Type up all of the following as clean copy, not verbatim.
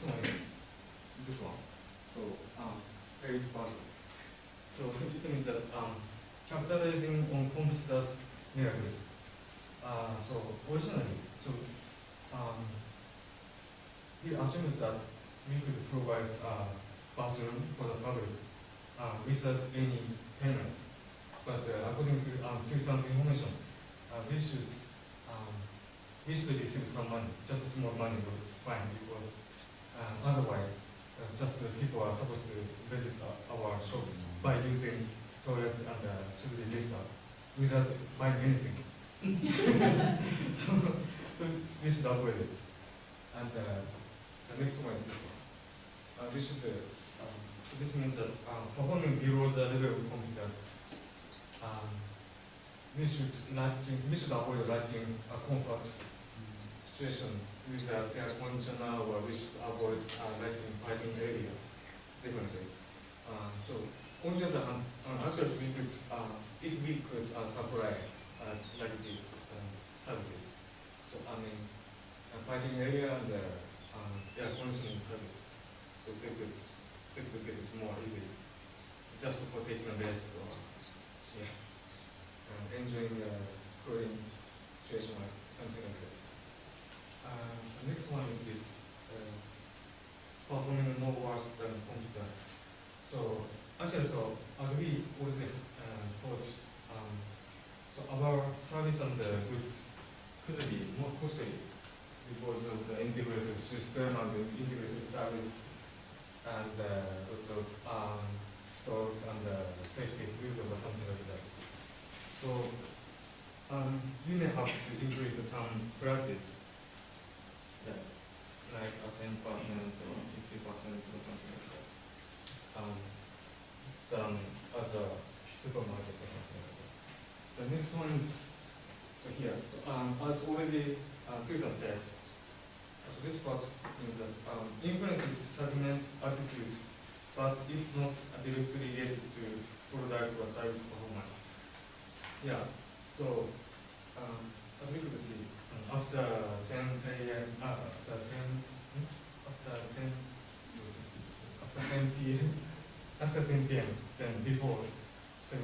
next one is this one. So, page button. So it means that capitalizing on competitors' miracles. So originally, we assumed that we could provide a bathroom for the public without any payment. But according to some information, we should receive some money, just small money to fine, because otherwise, just people are supposed to visit our shop by using toilet and chili lista without buying anything. so we should avoid it. And the next one is this one. This means that performing below the level of computers, we should avoid lacking a comfort situation with air conditioner, or we should avoid lacking parking area differently. So on the other hand, actually we could, if we could supply like these services, so parking area and air conditioning service, so they could get it more easy, just for taking a rest or enjoying cooling situation, like something like that. The next one is this, performing more worse than computers. So actually, as we already thought, so our service and the goods could be more costly because of the integrated system and the integrated service and also stock and safety food or something like that. So you may have to increase some prices, like a 10% or 50% or something like that, than as a supermarket or something like that. The next one is here. So as already Susan said, so this part means that influence is segment attitude, but it's not directly related to product or service performance. Yeah, so as we could see, after 10 p.m., after 10 p.m., then before 7,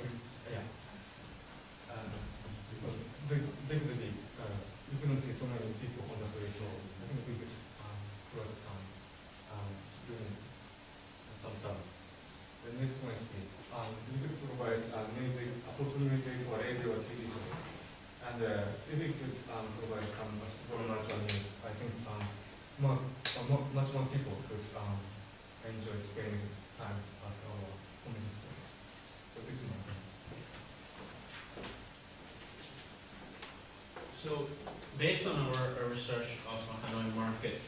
so they could be, you couldn't see so many people on the street, so I think we could cross some during some tasks. The next one is this. We could provide music, appropriate music or radio or TV show. And if we could provide some more natural news, I think much more people could enjoy spending time at our community store. So this is my thing. So, based on our research of the Hanoi market,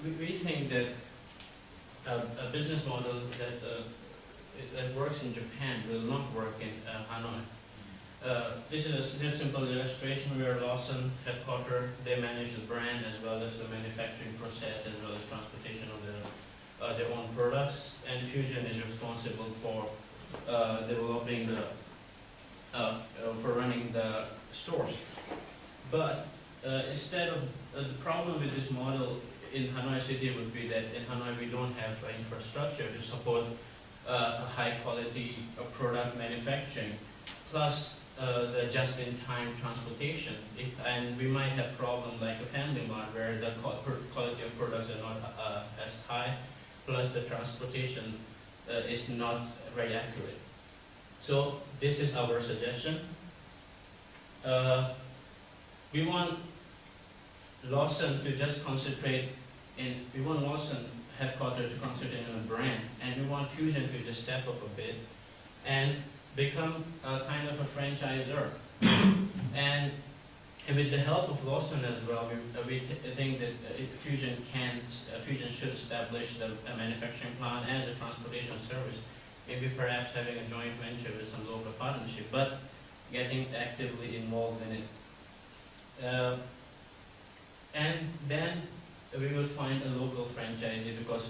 we think that a business model that works in Japan will not work in Hanoi. This is a simple illustration where Lawson headquarters, they manage the brand as well as the manufacturing process as well as transportation of their own products, and Fusion is responsible for developing for running the stores. But instead of the problem with this model in Hanoi City would be that in Hanoi we don't have infrastructure to support high quality product manufacturing, plus the just-in-time transportation. And we might have problems like a Family Mart where the quality of products are not as high, plus the transportation is not very accurate. So this is our suggestion. We want Lawson to just concentrate we want Lawson headquarters to concentrate on a brand, and we want Fusion to just step up a bit and become a kind of a franchisor. And with the help of Lawson as well, we think that Fusion should establish a manufacturing plant as a transportation service, maybe perhaps having a joint venture with some local partnership, but getting actively involved in it. And then we will find a local franchisee, because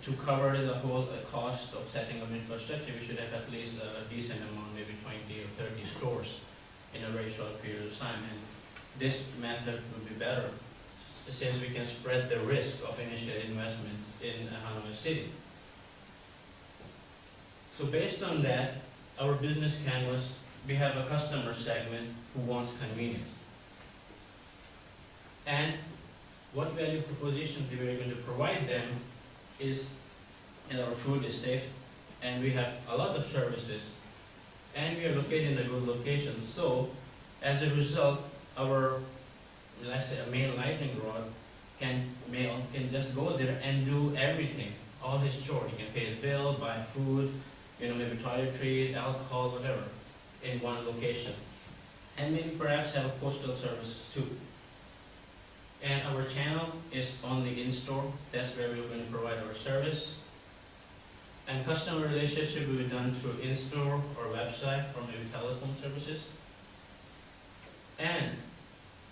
to cover the whole cost of setting up infrastructure, we should have at least a decent amount, maybe 20 or 30 stores in a very short period of time. And this method would be better. since we can spread the risk of initial investments in Hanoi City. So based on that, our business canvas, we have a customer segment who wants convenience. And what value proposition we are going to provide them is, our food is safe, and we have a lot of services, and we are located in a good location. So as a result, our, let's say, a male lightning rod can just go there and do everything, all his chores. He can pay his bill, buy food, maybe toiletries, alcohol, whatever, in one location. And maybe perhaps have a postal service too. And our channel is only in-store. That's where we're going to provide our service. And customer relationship will be done through in-store or website or maybe telephone services. And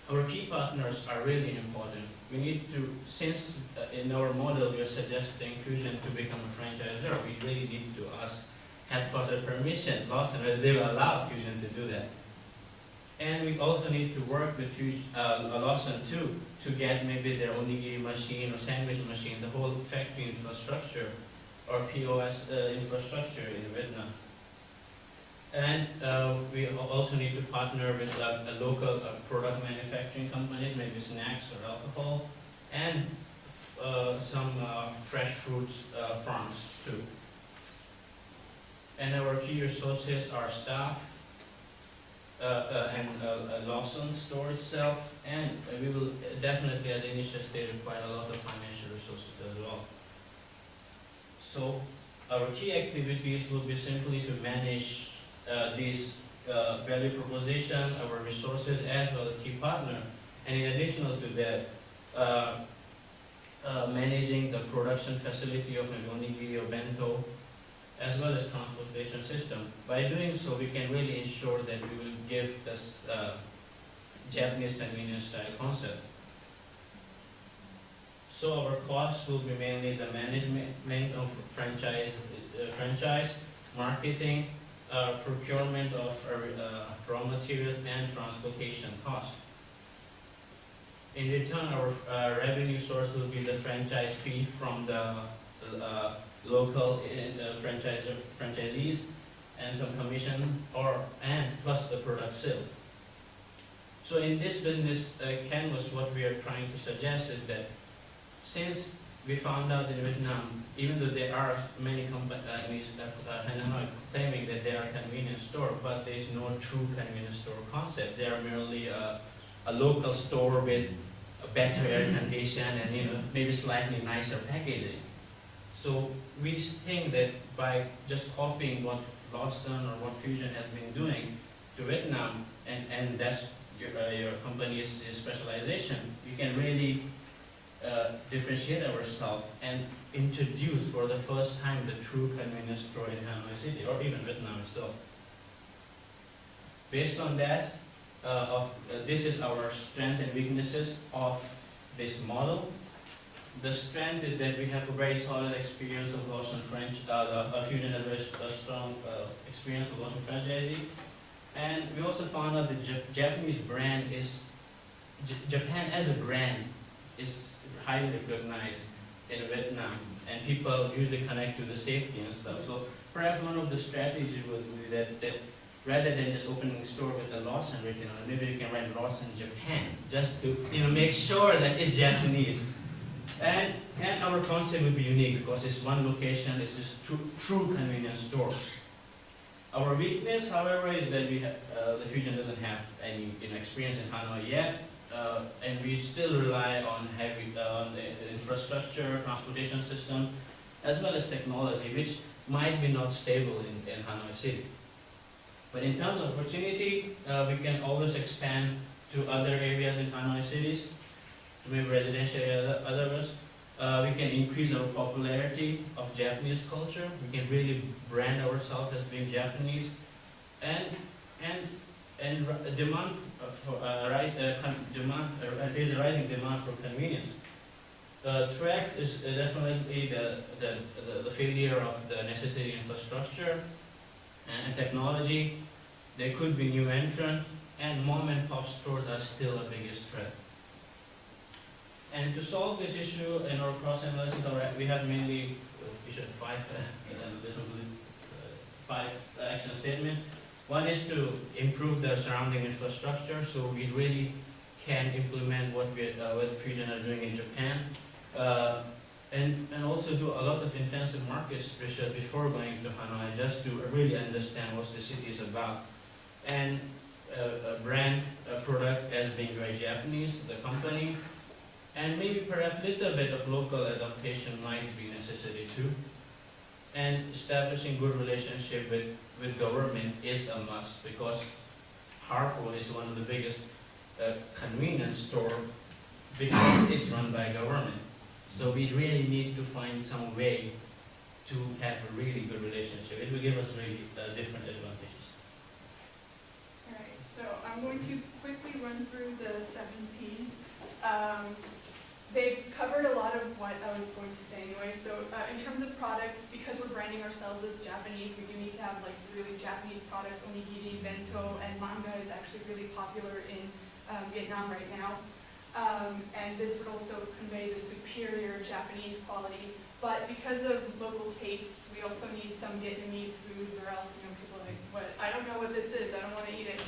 our key partners are really important. We need to, since in our model we are suggesting Fusion to become a franchisor, we really need to ask headquarter permission, Lawson, whether they will allow Fusion to do that. And we also need to work with Lawson too, to get maybe their onigiri machine or sandwich machine, the whole factory infrastructure or POS infrastructure in Vietnam. And we also need to partner with local product manufacturing companies, maybe snacks or alcohol, and some fresh fruits farms too. And our key resources are staff, and Lawson store itself, and we will definitely at the initial stage require a lot of financial resources as well. So our key activities will be simply to manage these value proposition, our resources, as well as key partner, and in addition to that, managing the production facility of an onigiri or bento, as well as transportation system. By doing so, we can really ensure that we will give this Japanese convenience style concept. So our costs will be mainly the management of franchise, marketing, procurement of raw materials, and transportation costs. In return, our revenue source will be the franchise fee from the local franchisees, and some commission, and plus the product sales. So in this business canvas, what we are trying to suggest is that since we found out in Vietnam, even though there are many companies claiming that they are a convenience store, but there is no true convenience store concept. They are merely a local store with a better air condition and maybe slightly nicer packaging. So we think that by just copying what Lawson or what Fusion has been doing to Vietnam, and that's your company's specialization, we can really differentiate ourselves and introduce for the first time the true convenience store in Hanoi City or even Vietnam itself. Based on that, this is our strength and weaknesses of this model. The strength is that we have a very solid experience of Lawson Fusion has a very strong experience of Lawson franchisee. And we also found out that Japanese brand is, Japan as a brand is highly recognized in Vietnam, and people usually connect to the safety and stuff. So perhaps one of the strategies would be that rather than just opening a store with a Lawson written on it, maybe you can write Lawson Japan, just to make sure that it's Japanese. And our concept will be unique because it's one location, it's just true convenience store. Our weakness, however, is that we have, the Fusion doesn't have any experience in Hanoi yet, and we still rely on the infrastructure, transportation system, as well as technology, which might be not stable in Hanoi City. But in terms of opportunity, we can always expand to other areas in Hanoi cities, maybe residential areas, others. We can increase our popularity of Japanese culture. We can really brand ourselves as being Japanese, and demand for there's a rising demand for convenience. The threat is definitely the failure of the necessary infrastructure and technology. There could be new entrants, and mom and pop stores are still the biggest threat. And to solve this issue in our cross-analysis, we have mainly, we should five, five action statement. One is to improve the surrounding infrastructure, so we really can implement what Fusion are doing in Japan, and also do a lot of intensive market research before going to Hanoi, just to really understand what the city is about. And a brand, a product as being very Japanese, the company, and maybe perhaps a little bit of local adaptation might be necessary too. And establishing good relationship with government is a must, because Harpo is one of the biggest convenience store because it's run by government. So we really need to find some way to have a really good relationship. It will give us really different advantages. Alright, so I'm going to quickly run through the 7 Ps. They've covered a lot of what I was going to say anyway. So in terms of products, because we're branding ourselves as Japanese, we do need to have like really Japanese products. Onigiri, bento, and manga is actually really popular in Vietnam right now. And this would also convey the superior Japanese quality. But because of local tastes, we also need some Vietnamese foods, or else people are like, what? I don't know what this is, I don't want to eat it.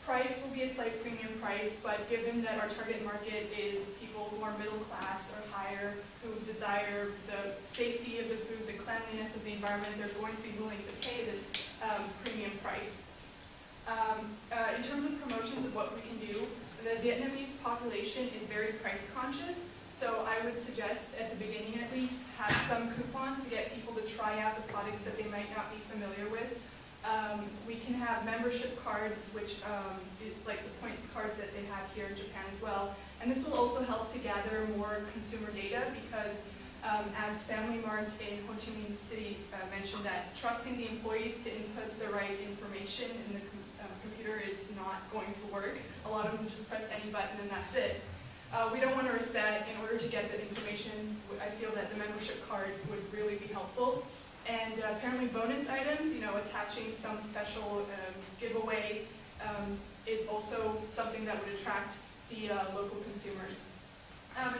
Price will be a slight premium price, but given that our target market is people who are middle class or higher, who desire the safety of the food, the cleanliness of the environment, they're going to be willing to pay this premium price. In terms of promotions of what we can do, the Vietnamese population is very price conscious, so I would suggest at the beginning at least have some coupons to get people to try out the products that they might not be familiar with. We can have membership cards, which is like the points cards that they have here in Japan as well. And this will also help to gather more consumer data, because as Family Mart in Ho Chi Minh City mentioned, that trusting the employees to input the right information in the computer is not going to work. A lot of them just press any button and that's it. We don't want to risk that. In order to get the information, I feel that the membership cards would really be helpful. And apparently bonus items, attaching some special giveaway is also something that would attract the local consumers.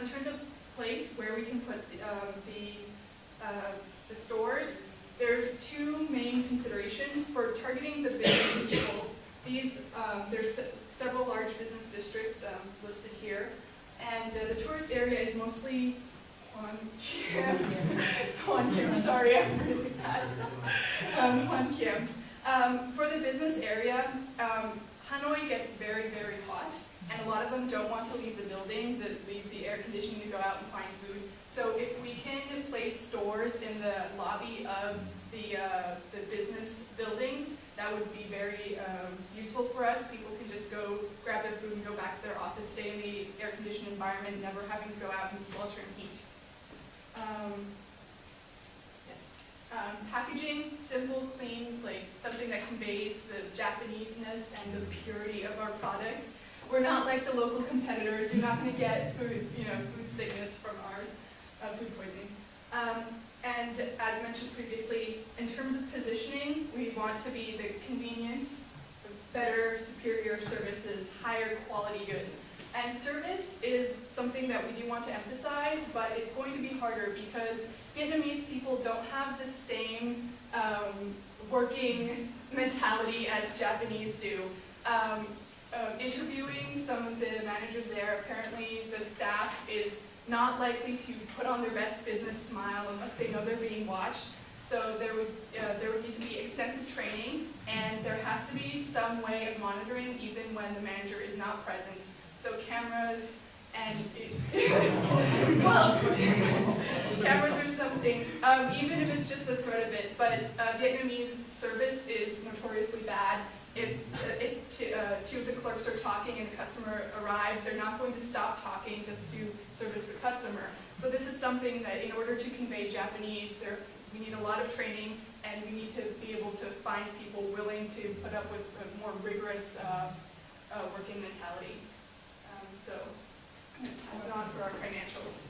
In terms of place where we can put the stores, there's 2 main considerations for targeting the business people. There's several large business districts listed here, and the tourist area is mostly Hon Kim, sorry, I'm really bad. Hon Kim. For the business area, Hanoi gets very, very hot, and a lot of them don't want to leave the building, leave the air conditioning to go out and find food. So if we can place stores in the lobby of the business buildings, that would be very useful for us. People can just go grab their food and go back to their office, stay in the air-conditioned environment, never having to go out in sweltering heat. Packaging, simple, clean, like something that conveys the Japaneseness and the purity of our products. We're not like the local competitors. You're not going to get food sickness from ours, food poisoning. And as mentioned previously, in terms of positioning, we want to be the convenience, better, superior services, higher quality goods. And service is something that we do want to emphasize, but it's going to be harder because Vietnamese people don't have the same working mentality as Japanese do. Interviewing some of the managers there, apparently the staff is not likely to put on their best business smile unless they know they're being watched. So there would need to be extensive training, and there has to be some way of monitoring even when the manager is not present. So cameras and well, cameras are something, even if it's just a threat of it. But Vietnamese service is notoriously bad. If 2 of the clerks are talking and a customer arrives, they're not going to stop talking just to service the customer. So this is something that, in order to convey Japanese, we need a lot of training, and we need to be able to find people willing to put up with a more rigorous working mentality. So I'm going to pass it on for our financials.